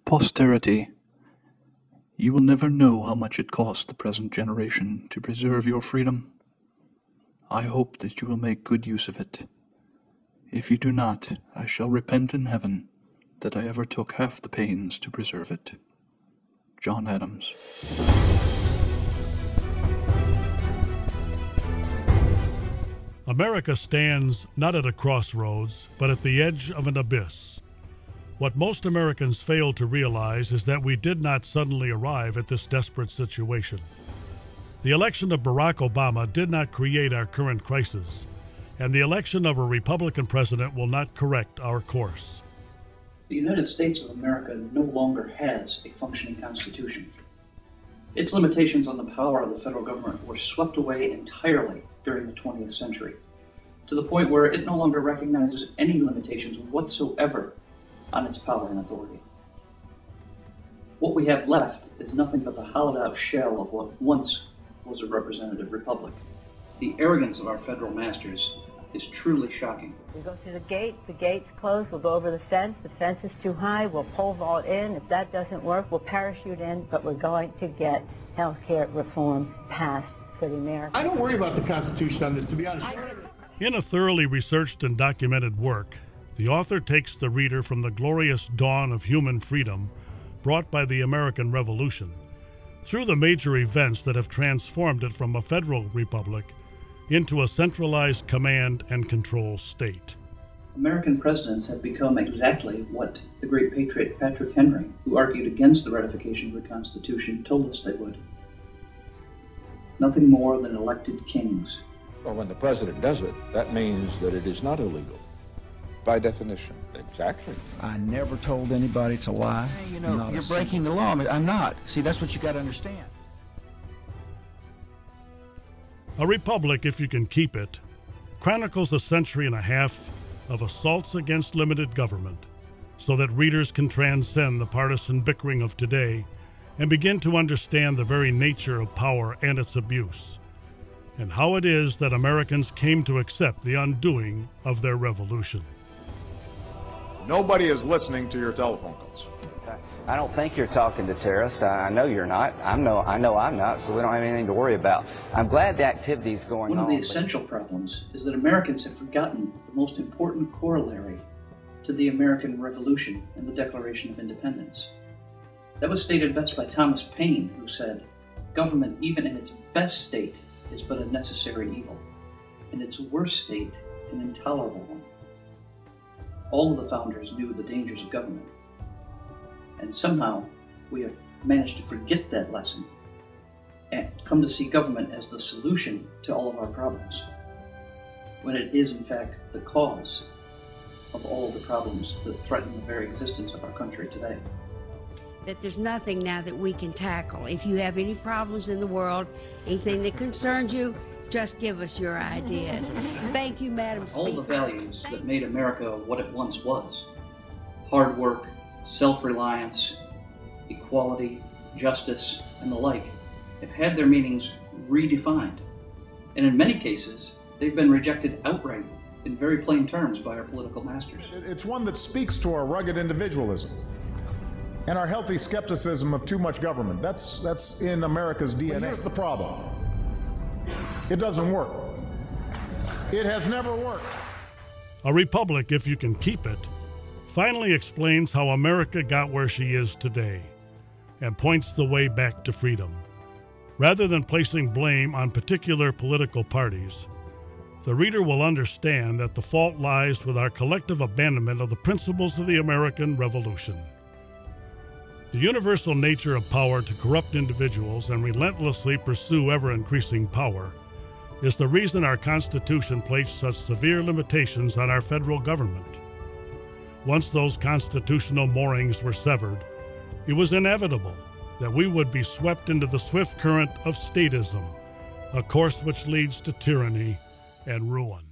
Posterity. You will never know how much it cost the present generation to preserve your freedom. I hope that you will make good use of it. If you do not, I shall repent in heaven that I ever took half the pains to preserve it. John Adams. America stands not at a crossroads, but at the edge of an abyss. What most Americans fail to realize is that we did not suddenly arrive at this desperate situation. The election of Barack Obama did not create our current crisis, and the election of a Republican president will not correct our course. The United States of America no longer has a functioning constitution. Its limitations on the power of the federal government were swept away entirely during the 20th century, to the point where it no longer recognizes any limitations whatsoever on its power and authority. What we have left is nothing but the hollowed-out shell of what once was a representative republic. The arrogance of our federal masters is truly shocking. We go through the gate's closed, we'll go over the fence is too high, we'll pole vault in. If that doesn't work, we'll parachute in, but we're going to get health care reform passed for the Americans. I don't worry about the Constitution on this, to be honest. In a thoroughly researched and documented work, the author takes the reader from the glorious dawn of human freedom brought by the American Revolution through the major events that have transformed it from a federal republic into a centralized command and control state. American presidents have become exactly what the great patriot Patrick Henry, who argued against the ratification of the Constitution, told us they would. Nothing more than elected kings. Well, when the president does it, that means that it is not illegal. By definition. Exactly. I never told anybody to lie. Hey, you know, you're breaking the law. I'm not. See, that's what you got to understand. A Republic, if you can keep it, chronicles a century and a half of assaults against limited government so that readers can transcend the partisan bickering of today and begin to understand the very nature of power and its abuse, and how it is that Americans came to accept the undoing of their revolution. Nobody is listening to your telephone calls. I don't think you're talking to terrorists. I know you're not. I know I'm not, so we don't have anything to worry about. I'm glad the activity's going on. One of the essential problems is that Americans have forgotten the most important corollary to the American Revolution and the Declaration of Independence. That was stated best by Thomas Paine, who said, "Government, even in its best state, is but a necessary evil, in its worst state, an intolerable one." All of the founders knew the dangers of government. And somehow we have managed to forget that lesson and come to see government as the solution to all of our problems, when it is in fact the cause of all of the problems that threaten the very existence of our country today. That there's nothing now that we can tackle. If you have any problems in the world, anything that concerns you, just give us your ideas. Thank you, Madam Speaker. All the values that made America what it once was, hard work, self-reliance, equality, justice, and the like, have had their meanings redefined. And in many cases, they've been rejected outright in very plain terms by our political masters. It's one that speaks to our rugged individualism and our healthy skepticism of too much government. That's in America's DNA. But here's the problem. It doesn't work. It has never worked. A Republic, if you can keep it, finally explains how America got where she is today and points the way back to freedom. Rather than placing blame on particular political parties, the reader will understand that the fault lies with our collective abandonment of the principles of the American Revolution. The universal nature of power to corrupt individuals and relentlessly pursue ever-increasing power is the reason our Constitution placed such severe limitations on our federal government. Once those constitutional moorings were severed, it was inevitable that we would be swept into the swift current of statism, a course which leads to tyranny and ruin.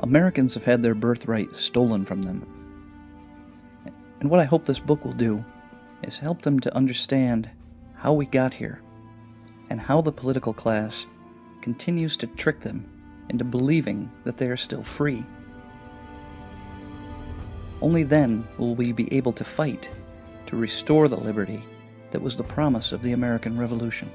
Americans have had their birthright stolen from them. And what I hope this book will do is help them to understand how we got here and how the political class continues to trick them into believing that they are still free. Only then will we be able to fight to restore the liberty that was the promise of the American Revolution.